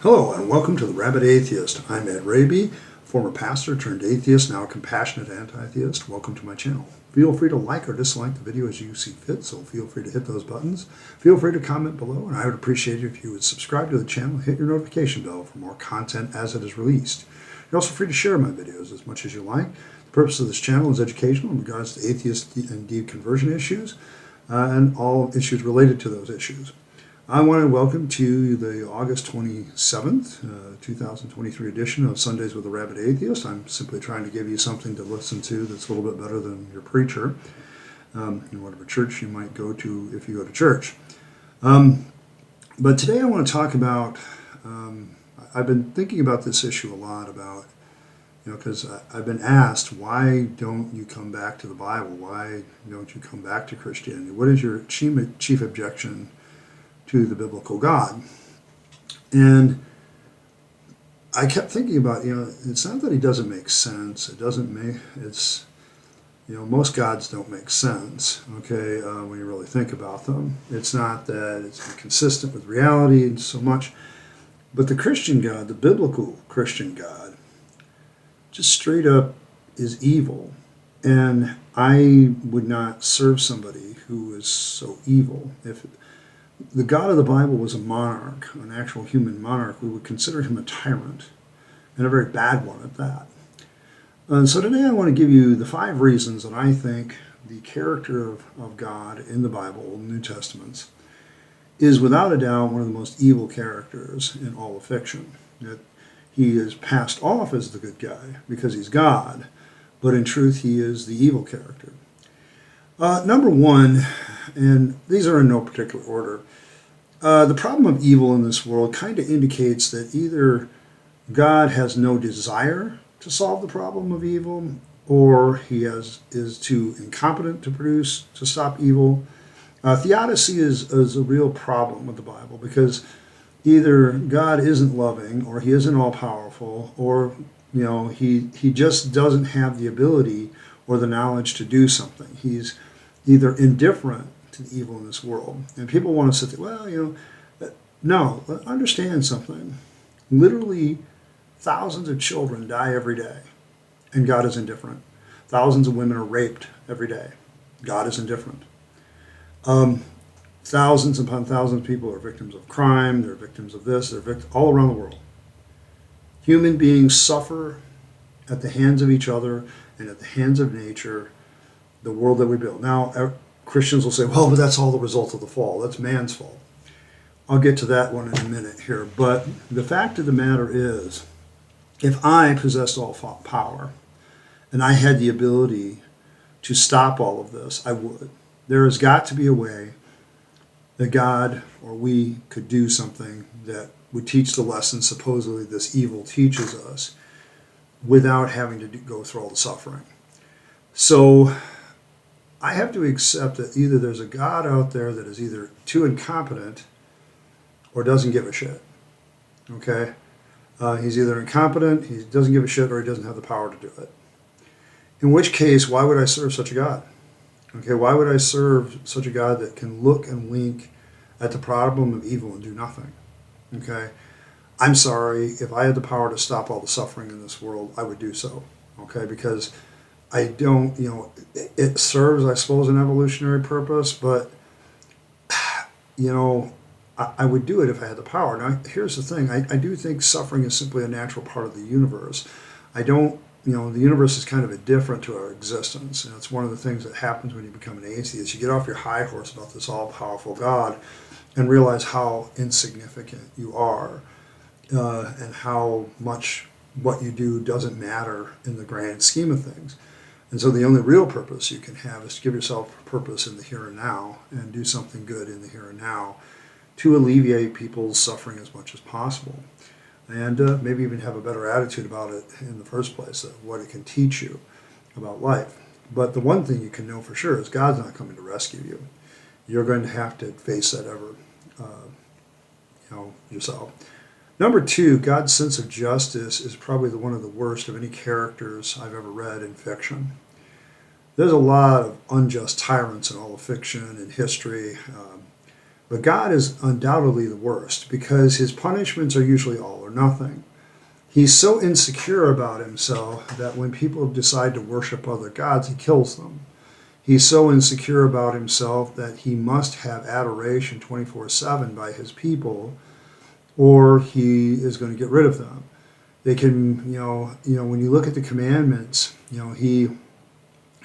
Hello and welcome to the Rabyd Atheist. I'm Rabyd, former pastor turned atheist, now a compassionate anti-theist. Welcome to my channel. Feel free to like or dislike the video as you see fit, so feel free to hit those buttons. Feel free to comment below, and I would appreciate it if you would subscribe to the channel and hit your notification bell for more content as it is released. You're also free to share my videos as much as you like. The purpose of this channel is educational in regards to atheist and deconversion issues and all issues related to those issues. I want to welcome to the August 27th, 2023 edition of Sundays with the Rabyd Atheist. I'm simply trying to give you something to listen to that's a little bit better than your preacher in whatever church you might go to if you go to church. But today I want to talk about, I've been thinking about this issue a lot about, because I've been asked, why don't you come back to the Bible? Why don't you come back to Christianity? What is your chief objection to the biblical God? And I kept thinking about, it's not that he doesn't make sense. It doesn't make, it's, most gods don't make sense, okay, when you really think about them. It's not that it's consistent with reality so much, but the Christian God, the biblical Christian God, just straight up is evil. And I would not serve somebody who is so evil. If the God of the Bible was a monarch, an actual human monarch, we would consider him a tyrant, and a very bad one at that. And so today I want to give you the 5 reasons that I think the character of God in the Bible, Old and New Testaments, is without a doubt one of the most evil characters in all of fiction. That he is passed off as the good guy because he's God, but in truth he is the evil character. Number 1, and these are in no particular order, the problem of evil in this world kind of indicates that either God has no desire to solve the problem of evil, or he is too incompetent to stop evil. Theodicy is a real problem with the Bible, because either God isn't loving, or he isn't all-powerful, or he just doesn't have the ability or the knowledge to do something. He's either indifferent to the evil in this world. And people want to sit there, well, no, understand something. Literally thousands of children die every day, and God is indifferent. Thousands of women are raped every day. God is indifferent. Thousands upon thousands of people are victims of crime. They're victims of this. They're victims all around the world. Human beings suffer at the hands of each other and at the hands of nature, the world that we build. Now, Christians will say, well, but that's all the result of the fall. That's man's fault. I'll get to that one in a minute here. But the fact of the matter is, if I possessed all power and I had the ability to stop all of this, I would. There has got to be a way that God or we could do something that would teach the lesson supposedly this evil teaches us without having to go through all the suffering. So I have to accept that either there's a God out there that is either too incompetent or doesn't give a shit, okay? He's either incompetent, he doesn't give a shit, or he doesn't have the power to do it. In which case, why would I serve such a God? Okay, why would I serve such a God that can look and wink at the problem of evil and do nothing? Okay, I'm sorry, if I had the power to stop all the suffering in this world, I would do so, okay, because I don't, it serves, I suppose, an evolutionary purpose, but, I would do it if I had the power. Now, here's the thing. I do think suffering is simply a natural part of the universe. I don't, the universe is kind of indifferent to our existence, and it's one of the things that happens when you become an atheist. You get off your high horse about this all-powerful God and realize how insignificant you are and how much what you do doesn't matter in the grand scheme of things. And so the only real purpose you can have is to give yourself purpose in the here and now and do something good in the here and now to alleviate people's suffering as much as possible. And maybe even have a better attitude about it in the first place, of what it can teach you about life. But the one thing you can know for sure is God's not coming to rescue you. You're going to have to face that yourself. Number 2, God's sense of justice is probably one of the worst of any characters I've ever read in fiction. There's a lot of unjust tyrants in all of fiction and history. But God is undoubtedly the worst because his punishments are usually all or nothing. He's so insecure about himself that when people decide to worship other gods, he kills them. He's so insecure about himself that he must have adoration 24/7 by his people, or he is going to get rid of them. They can, when you look at the commandments, he's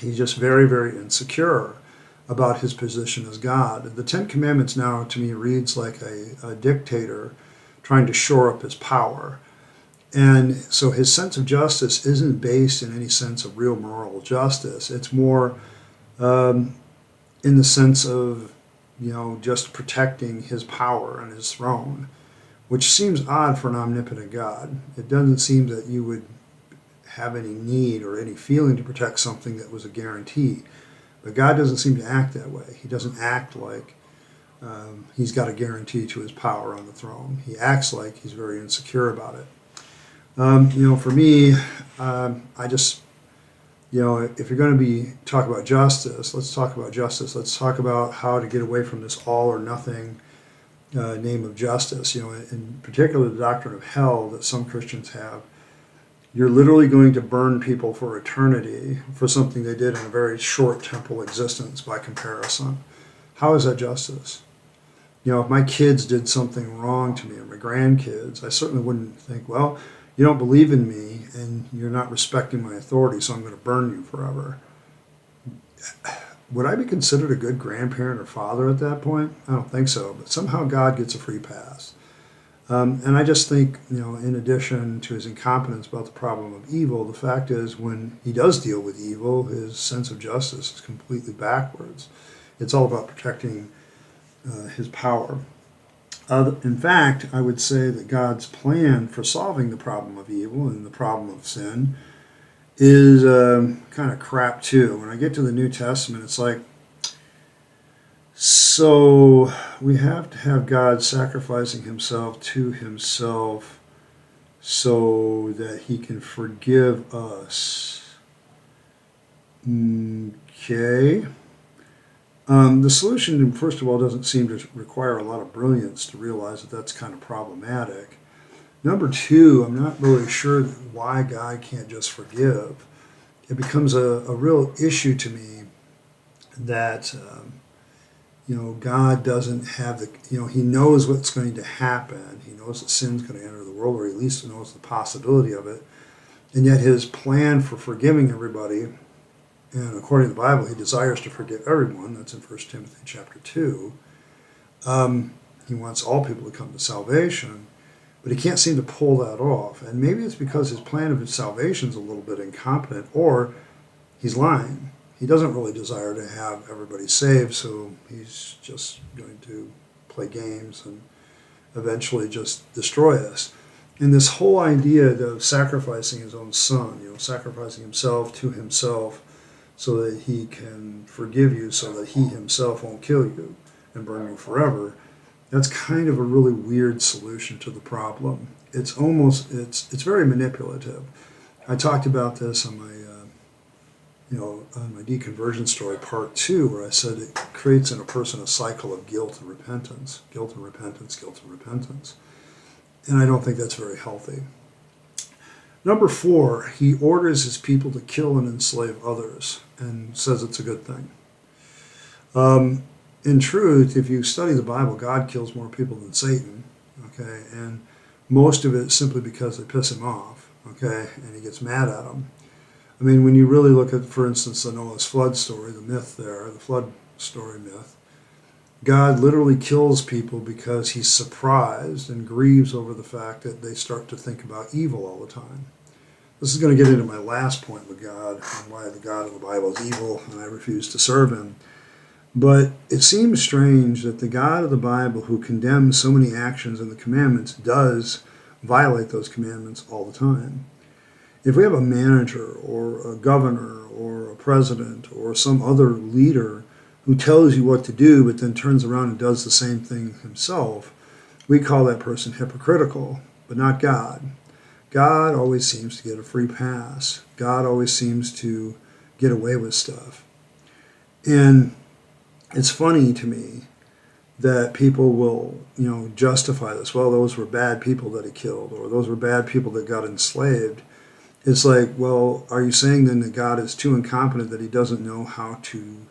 just very, very insecure about his position as God. The Ten Commandments now, to me, reads like a dictator trying to shore up his power. And so his sense of justice isn't based in any sense of real moral justice. It's more in the sense of, just protecting his power and his throne, which seems odd for an omnipotent God. It doesn't seem that you would have any need or any feeling to protect something that was a guarantee. But God doesn't seem to act that way. He doesn't act like he's got a guarantee to his power on the throne. He acts like he's very insecure about it. For me, I just, if you're going to be talk about justice, let's talk about justice. Let's talk about how to get away from this all or nothing name of justice. In particular, the doctrine of hell that some Christians have. You're literally going to burn people for eternity for something they did in a very short temporal existence by comparison. How is that justice? If my kids did something wrong to me or my grandkids, I certainly wouldn't think, well, you don't believe in me and you're not respecting my authority, so I'm going to burn you forever. Would I be considered a good grandparent or father at that point? I don't think so, but somehow God gets a free pass. And I just think, in addition to his incompetence about the problem of evil, the fact is when he does deal with evil, his sense of justice is completely backwards. It's all about protecting his power. In fact, I would say that God's plan for solving the problem of evil and the problem of sin is kind of crap too. When I get to the New Testament, it's like, so we have to have God sacrificing himself to himself so that he can forgive us. Okay. The solution, first of all, doesn't seem to require a lot of brilliance to realize that that's kind of problematic. Number two, I'm not really sure why God can't just forgive. It becomes a real issue to me that, God doesn't have he knows what's going to happen. He knows that sin's going to enter the world, or at least knows the possibility of it. And yet his plan for forgiving everybody, and according to the Bible, he desires to forgive everyone. That's in 1 Timothy chapter 2. He wants all people to come to salvation, but he can't seem to pull that off. And maybe it's because his plan of his salvation is a little bit incompetent, or he's lying. He doesn't really desire to have everybody saved, so he's just going to play games and eventually just destroy us. And this whole idea of sacrificing his own son, sacrificing himself to himself so that he can forgive you, so that he himself won't kill you and burn you forever, that's kind of a really weird solution to the problem. It's very manipulative. I talked about this on my on my deconversion story part 2, where I said it creates in a person a cycle of guilt and repentance, guilt and repentance, guilt and repentance. And I don't think that's very healthy. Number 4, he orders his people to kill and enslave others and says it's a good thing. In truth, if you study the Bible, God kills more people than Satan, okay? And most of it simply because they piss him off, okay? And he gets mad at them. I mean, when you really look at, for instance, the Noah's flood story, the myth there, the flood story myth, God literally kills people because he's surprised and grieves over the fact that they start to think about evil all the time. This is going to get into my last point with God and why the God of the Bible is evil and I refuse to serve him. But it seems strange that the God of the Bible, who condemns so many actions in the commandments, does violate those commandments all the time. If we have a manager or a governor or a president or some other leader who tells you what to do but then turns around and does the same thing himself, we call that person hypocritical, but not God. God always seems to get a free pass. God always seems to get away with stuff. And it's funny to me that people will, justify this. Well, those were bad people that he killed, or those were bad people that got enslaved. It's like, well, are you saying then that God is too incompetent, that he doesn't know how to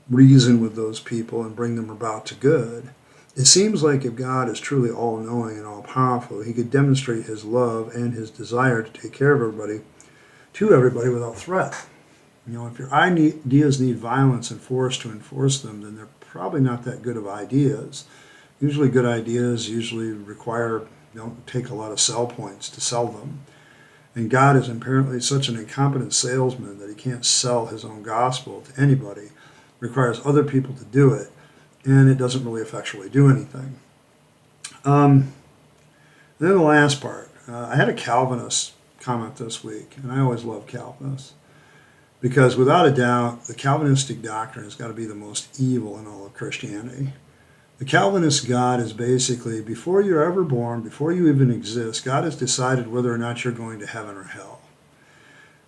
reason with those people and bring them about to good? It seems like if God is truly all-knowing and all-powerful, he could demonstrate his love and his desire to take care of everybody, to everybody without threat. If your ideas need violence and force to enforce them, then they're probably not that good of ideas. Usually good ideas don't take a lot of sell points to sell them. And God is apparently such an incompetent salesman that he can't sell his own gospel to anybody. Requires other people to do it, and it doesn't really effectually do anything. Then the last part. I had a Calvinist comment this week, and I always love Calvinists, because without a doubt, the Calvinistic doctrine has got to be the most evil in all of Christianity. The Calvinist God is basically, before you're ever born, before you even exist, God has decided whether or not you're going to heaven or hell.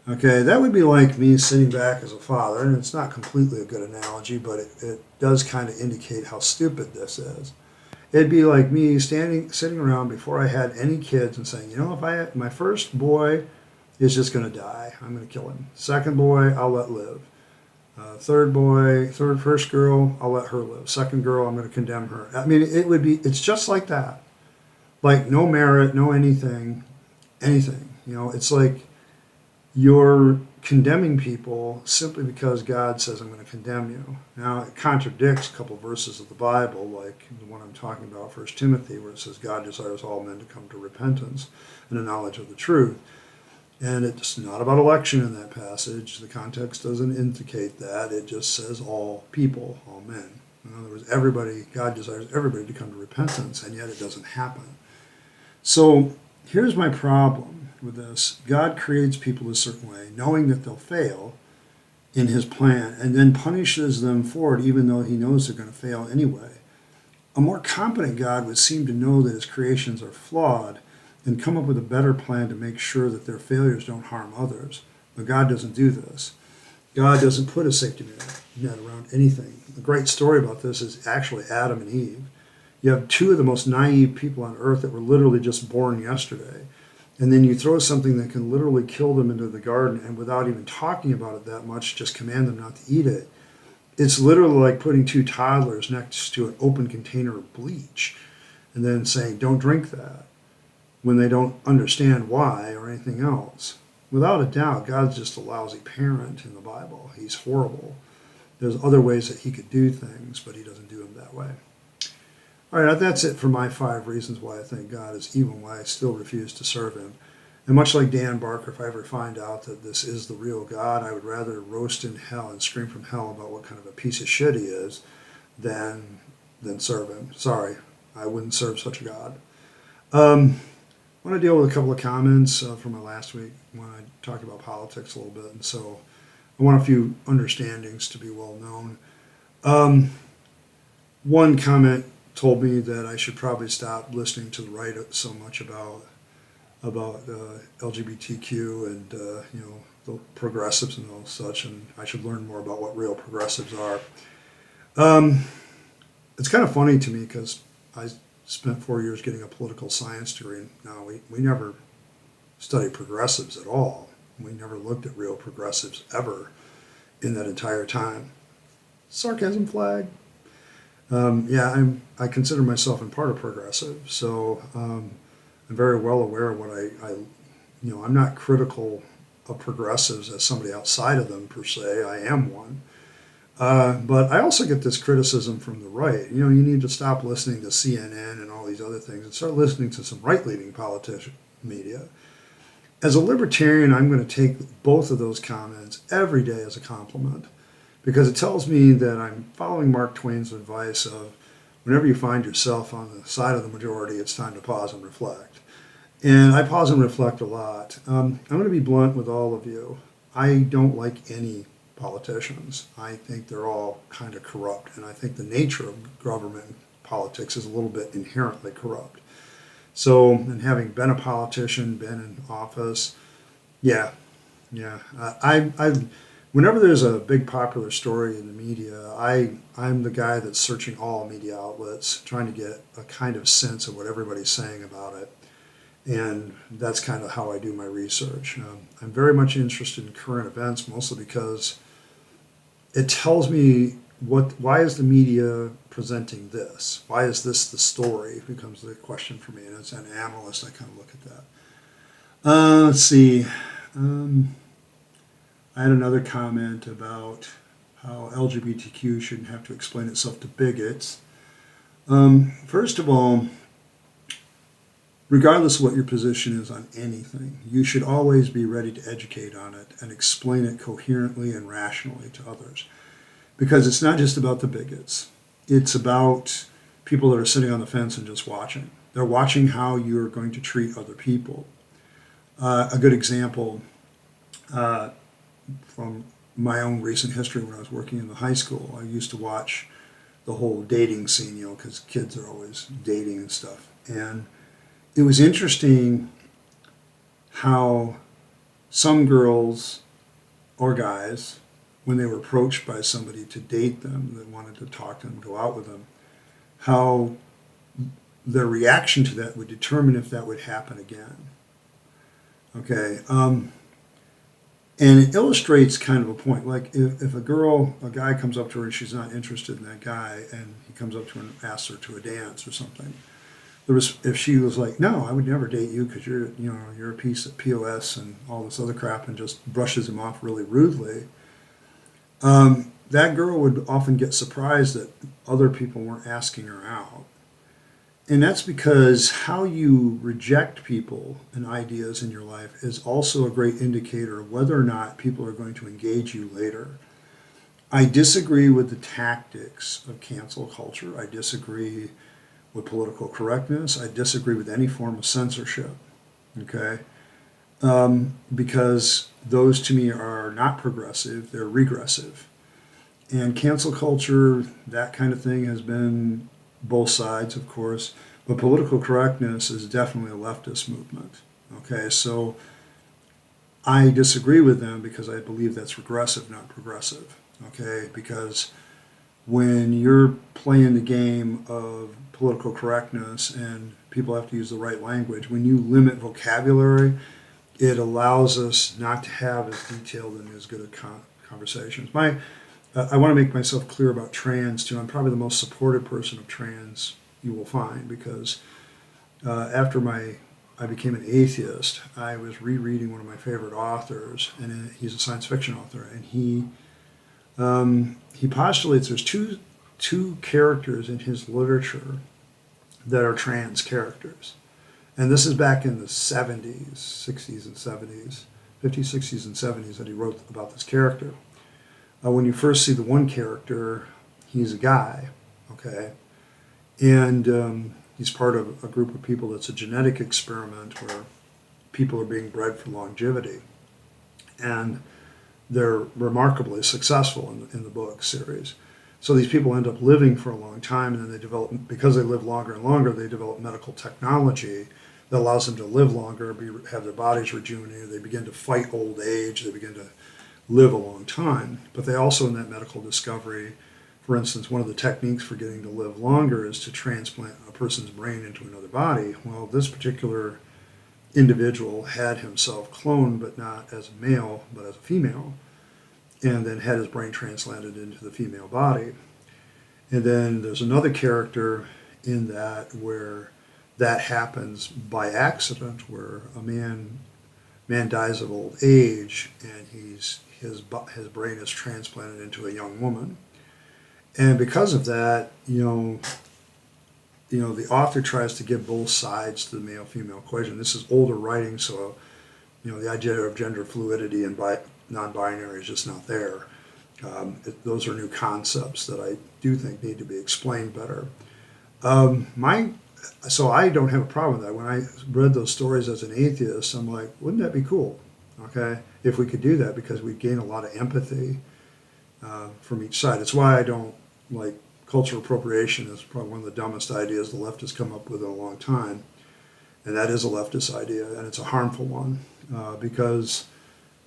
Okay, that would be like me sitting back as a father, and it's not completely a good analogy, but it does kind of indicate how stupid this is. It'd be like me sitting around before I had any kids and saying, if my first boy is just going to die, I'm going to kill him. Second boy, I'll let live. First girl, I'll let her live. Second girl, I'm going to condemn her. I mean, it's just like that. Like no merit, no anything. It's like you're condemning people simply because God says, I'm going to condemn you. Now, it contradicts a couple of verses of the Bible, like the one I'm talking about, 1 Timothy, where it says, God desires all men to come to repentance and a knowledge of the truth. And it's not about election in that passage. The context doesn't indicate that. It just says all people, all men. In other words, God desires everybody to come to repentance, and yet it doesn't happen. So here's my problem with this. God creates people a certain way, knowing that they'll fail in his plan, and then punishes them for it, even though he knows they're going to fail anyway. A more competent God would seem to know that his creations are flawed and come up with a better plan to make sure that their failures don't harm others. But God doesn't do this. God doesn't put a safety net around anything. The great story about this is actually Adam and Eve. You have two of the most naive people on earth that were literally just born yesterday. And then you throw something that can literally kill them into the garden, and without even talking about it that much, just command them not to eat it. It's literally like putting two toddlers next to an open container of bleach and then saying, don't drink that, when they don't understand why or anything else. Without a doubt, God's just a lousy parent in the Bible. He's horrible. There's other ways that he could do things, but he doesn't do them that way. All right, that's it for my 5 reasons why I think God is evil and why I still refuse to serve him. And much like Dan Barker, if I ever find out that this is the real God, I would rather roast in hell and scream from hell about what kind of a piece of shit he is than serve him. Sorry, I wouldn't serve such a God. I want to deal with a couple of comments from my last week when I talked about politics a little bit, and so I want a few understandings to be well known. One comment told me that I should probably stop listening to the right so much about LGBTQ and the progressives and all such, and I should learn more about what real progressives are. It's kind of funny to me because I spent 4 years getting a political science degree. Now, we never studied progressives at all. We never looked at real progressives ever in that entire time. Sarcasm flag. I consider myself in part a progressive, so I'm very well aware of what I'm not critical of progressives as somebody outside of them per se. I am one. But I also get this criticism from the right. You need to stop listening to CNN and all these other things and start listening to some right-leaning politician media. As a libertarian, I'm going to take both of those comments every day as a compliment, because it tells me that I'm following Mark Twain's advice of whenever you find yourself on the side of the majority, it's time to pause and reflect. And I pause and reflect a lot. I'm going to be blunt with all of you. I don't like any politicians. I think they're all kind of corrupt, and I think the nature of government and politics is a little bit inherently corrupt. So, and having been a politician, been in office, I whenever there's a big popular story in the media, I'm the guy that's searching all media outlets, trying to get a kind of sense of what everybody's saying about it. And that's kind of how I do my research. I'm very much interested in current events, mostly because it tells me why is the media presenting this? Why is this the story? It becomes the question for me. And as an analyst, I kind of look at that. Let's see. I had another comment about how LGBTQ shouldn't have to explain itself to bigots. First of all, regardless of what your position is on anything, you should always be ready to educate on it and explain it coherently and rationally to others. Because it's not just about the bigots. It's about people that are sitting on the fence and just watching. They're watching how you're going to treat other people. A good example from my own recent history when I was working in the high school, I used to watch the whole dating scene, because kids are always dating and stuff. And it was interesting how some girls or guys, when they were approached by somebody to date them, that wanted to talk to them, go out with them, how their reaction to that would determine if that would happen again. Okay, and it illustrates kind of a point. Like if a guy comes up to her and she's not interested in that guy, and he comes up to her and asks her to a dance or something, if she was like, no, I would never date you because you're a piece of POS and all this other crap, and just brushes him off really rudely, that girl would often get surprised that other people weren't asking her out. And that's because how you reject people and ideas in your life is also a great indicator of whether or not people are going to engage you later. I disagree with the tactics of cancel culture. I disagree with political correctness. I disagree with any form of censorship, okay? Because those to me are not progressive, they're regressive. And cancel culture, that kind of thing, has been both sides, of course, but political correctness is definitely a leftist movement, okay? So I disagree with them because I believe that's regressive, not progressive, okay? Because when you're playing the game of political correctness and people have to use the right language, when you limit vocabulary, it allows us not to have as detailed and as good a conversations. I want to make myself clear about trans too. I'm probably the most supportive person of trans you will find, because after I became an atheist, I was rereading one of my favorite authors, and he's a science fiction author, and he postulates there's two characters in his literature that are trans characters. And this is back in the 70s, 60s and 70s, 50s, 60s and 70s that he wrote about this character. When you first see the one character, he's a guy, okay? And he's part of a group of people that's a genetic experiment where people are being bred for longevity. And they're remarkably successful in the book series. So these people end up living for a long time, and then they develop, because they live longer and longer, they develop medical technology that allows them to live longer, have their bodies rejuvenated, they begin to fight old age, they begin to live a long time. But they also, in that medical discovery, for instance, one of the techniques for getting to live longer is to transplant a person's brain into another body. Well, this particular individual had himself cloned, but not as a male, but as a female, and then had his brain transplanted into the female body. And then there's another character in that where that happens by accident, where a man dies of old age, and his brain is transplanted into a young woman. And because of that, the author tries to give both sides to the male-female equation. This is older writing, so the idea of gender fluidity and non-binary is just not there. Those are new concepts that I do think need to be explained better. So I don't have a problem with that. When I read those stories as an atheist, I'm like, wouldn't that be cool? Okay, if we could do that, because we'd gain a lot of empathy from each side. It's why I don't like cultural appropriation. Is probably one of the dumbest ideas the left has come up with in a long time, and that is a leftist idea, and it's a harmful one because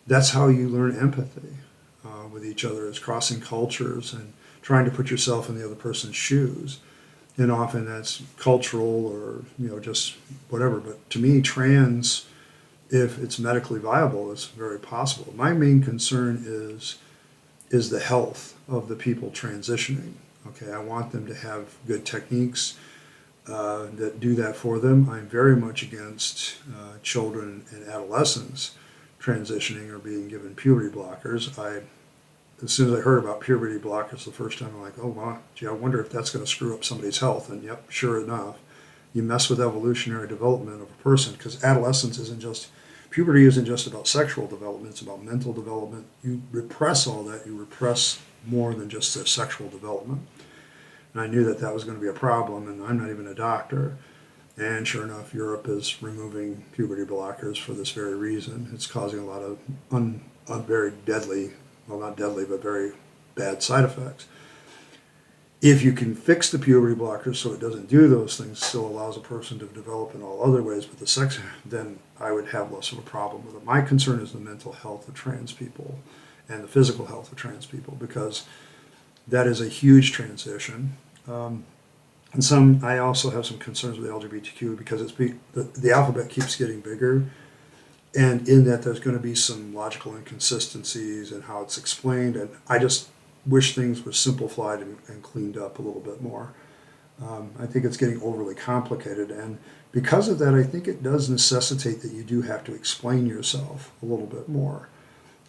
that's how you learn empathy. with each other is crossing cultures and trying to put yourself in the other person's shoes. And often that's cultural or, just whatever. But to me, trans, if it's medically viable, is very possible. My main concern is the health of the people transitioning. Okay, I want them to have good techniques that do that for them. I'm very much against children and adolescents transitioning or being given puberty blockers. As soon as I heard about puberty blockers the first time, I'm like, oh, wow, gee, I wonder if that's going to screw up somebody's health. And yep, sure enough, you mess with evolutionary development of a person, because puberty isn't just about sexual development, it's about mental development. You repress all that, you repress more than just their sexual development. And I knew that that was going to be a problem, and I'm not even a doctor. And sure enough, Europe is removing puberty blockers for this very reason. It's causing a lot of very deadly, well, not deadly, but very bad side effects. If you can fix the puberty blockers so it doesn't do those things, still allows a person to develop in all other ways with the sex, then I would have less of a problem with it. My concern is the mental health of trans people and the physical health of trans people, because that is a huge transition. I also have some concerns with the LGBTQ, because the alphabet keeps getting bigger, and in that there's going to be some logical inconsistencies in how it's explained, and I just wish things were simplified and cleaned up a little bit more. I think it's getting overly complicated, and because of that, I think it does necessitate that you do have to explain yourself a little bit more.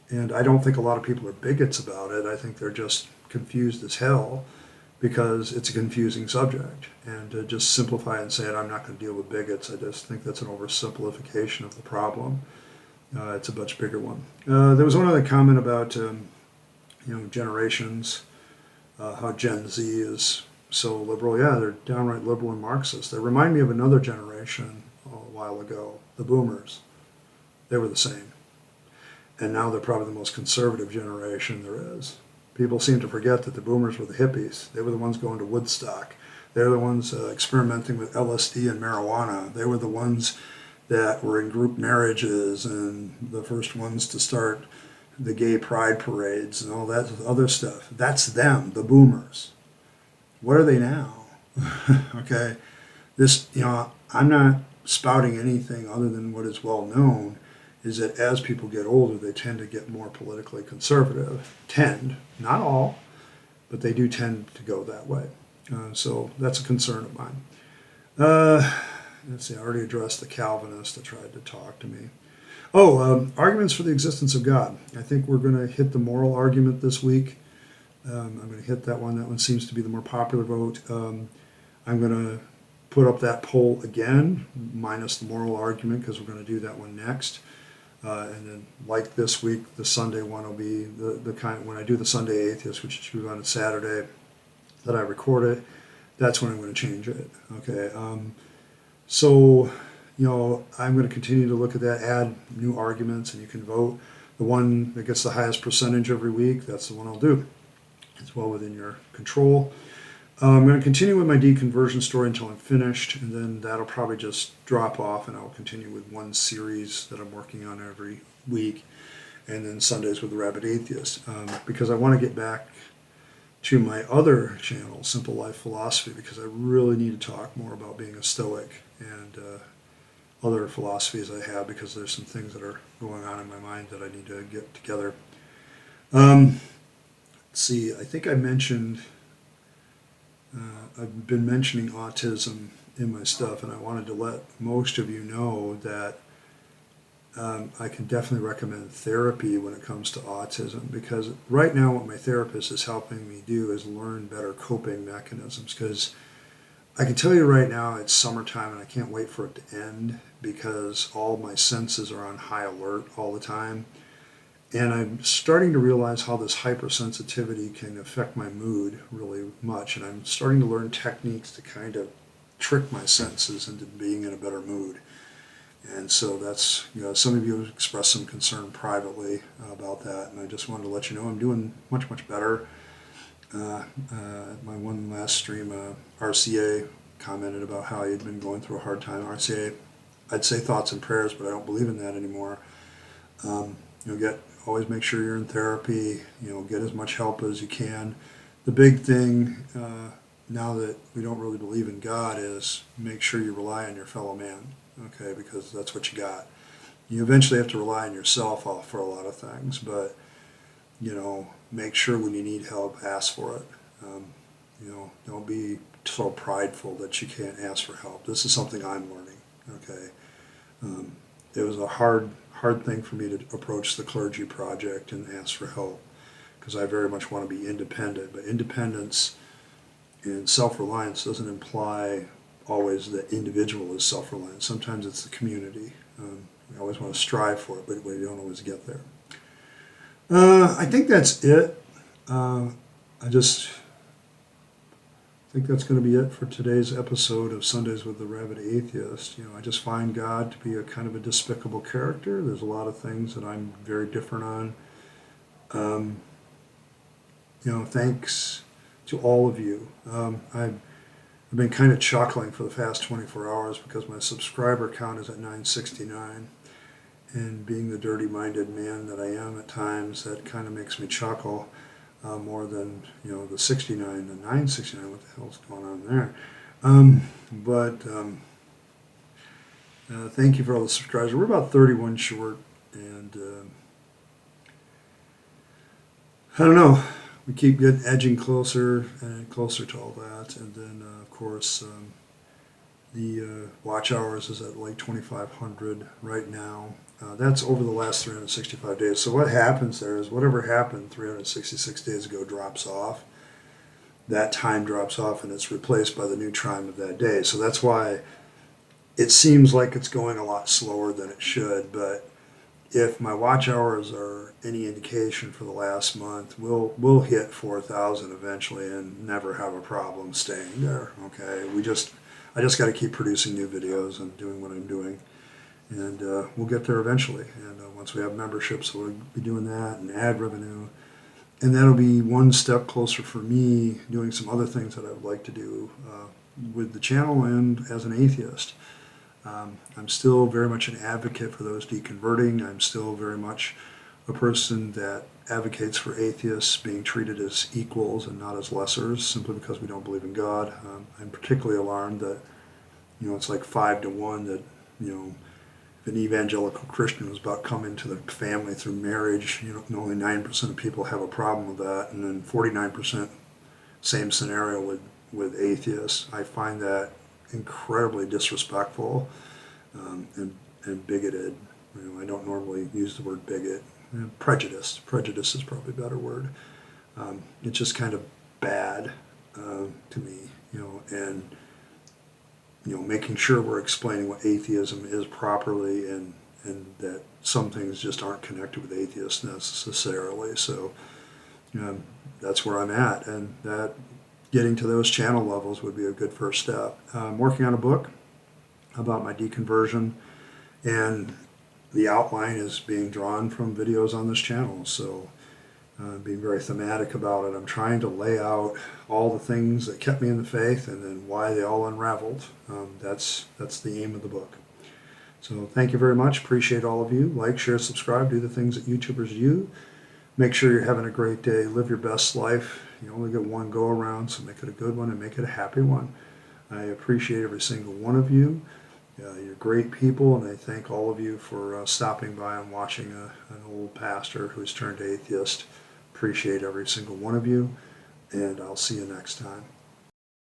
And I don't think a lot of people are bigots about it. I think they're just confused as hell, because it's a confusing subject. And to just simplify it and say, I'm not going to deal with bigots, I just think that's an oversimplification of the problem. It's a much bigger one. There was one other comment about generations, how Gen Z is so liberal. Yeah, they're downright liberal and Marxist. They remind me of another generation a while ago, the boomers. They were the same. And now they're probably the most conservative generation there is. People seem to forget that the boomers were the hippies. They were the ones going to Woodstock. They were the ones experimenting with LSD and marijuana. They were the ones that were in group marriages and the first ones to start the gay pride parades and all that other stuff. That's them, the boomers. What are they now? Okay, I'm not spouting anything other than what is well known, is that as people get older, they tend to get more politically conservative. Not all, but they do tend to go that way. So that's a concern of mine. Let's see, I already addressed the Calvinist that tried to talk to me. Arguments for the existence of God. I think we're going to hit the moral argument this week. I'm going to hit that one. That one seems to be the more popular vote. I'm going to put up that poll again, minus the moral argument, because we're going to do that one next. And then, like this week, the Sunday one will be the kind, when I do the Sunday Atheist, which is usually on a Saturday, that I record it, that's when I'm going to change it. Okay. I'm going to continue to look at that, add new arguments, and you can vote. The one that gets the highest percentage every week, that's the one I'll do. It's well within your control. I'm going to continue with my deconversion story until I'm finished, and then that'll probably just drop off, and I'll continue with one series that I'm working on every week, and then Sundays with the Rabyd Atheist, because I want to get back to my other channel, Simple Life Philosophy, because I really need to talk more about being a Stoic and other philosophies I have, because there's some things that are going on in my mind that I need to get together. Let's see, I think I mentioned... I've been mentioning autism in my stuff, and I wanted to let most of you know that I can definitely recommend therapy when it comes to autism, because right now what my therapist is helping me do is learn better coping mechanisms, because I can tell you right now it's summertime and I can't wait for it to end, because all my senses are on high alert all the time. And I'm starting to realize how this hypersensitivity can affect my mood really much. And I'm starting to learn techniques to kind of trick my senses into being in a better mood. And so that's, some of you have expressed some concern privately about that. And I just wanted to let you know I'm doing much, much better. My one last stream, RCA commented about how he'd been going through a hard time. RCA, I'd say thoughts and prayers, but I don't believe in that anymore. always make sure you're in therapy. Get as much help as you can. The big thing now that we don't really believe in God is make sure you rely on your fellow man, okay, because that's what you got. You eventually have to rely on yourself for a lot of things, but make sure when you need help, ask for it. Don't be so prideful that you can't ask for help. This is something I'm learning, okay. It was a hard thing for me to approach the clergy project and ask for help, because I very much want to be independent. But independence and self-reliance doesn't imply always that individual is self-reliant. Sometimes it's the community. We always want to strive for it, but we don't always get there. I think that's it. I think that's going to be it for today's episode of Sundays with the Rabyd Atheist. I just find God to be a kind of a despicable character. There's a lot of things that I'm very different on. Thanks to all of you. I've been kind of chuckling for the past 24 hours because my subscriber count is at 969. And being the dirty-minded man that I am at times, that kind of makes me chuckle. More than the 69, the 969. What the hell's going on there? Thank you for all the subscribers. We're about 31 short, and I don't know. We keep edging closer and closer to all that, and then of course the watch hours is at like 2,500 right now. That's over the last 365 days. So what happens there is whatever happened 366 days ago drops off. That time drops off and it's replaced by the new time of that day. So that's why it seems like it's going a lot slower than it should. But if my watch hours are any indication for the last month, we'll hit 4,000 eventually and never have a problem staying there. Okay, I just got to keep producing new videos and doing what I'm doing. And we'll get there eventually. And once we have memberships, we'll be doing that and ad revenue. And that'll be one step closer for me doing some other things that I would like to do with the channel and as an atheist. I'm still very much an advocate for those deconverting. I'm still very much a person that advocates for atheists being treated as equals and not as lessers simply because we don't believe in God. I'm particularly alarmed that, it's like 5 to 1 that, if an evangelical Christian was about coming into the family through marriage, only 9% of people have a problem with that, and then 49% same scenario with atheists. I find that incredibly disrespectful and bigoted. I don't normally use the word bigot. Prejudice. Prejudice is probably a better word. It's just kind of bad to me, and making sure we're explaining what atheism is properly, and that some things just aren't connected with atheists necessarily. So that's where I'm at, and that getting to those channel levels would be a good first step. I'm working on a book about my deconversion, and the outline is being drawn from videos on this channel. So being very thematic about it. I'm trying to lay out all the things that kept me in the faith and then why they all unraveled. That's the aim of the book. So thank you very much. Appreciate all of you. Like, share, subscribe. Do the things that YouTubers do. Make sure you're having a great day. Live your best life. You only get one go around, so make it a good one and make it a happy one. I appreciate every single one of you. You're great people, and I thank all of you for stopping by and watching an old pastor who's turned atheist. Appreciate every single one of you, and I'll see you next time.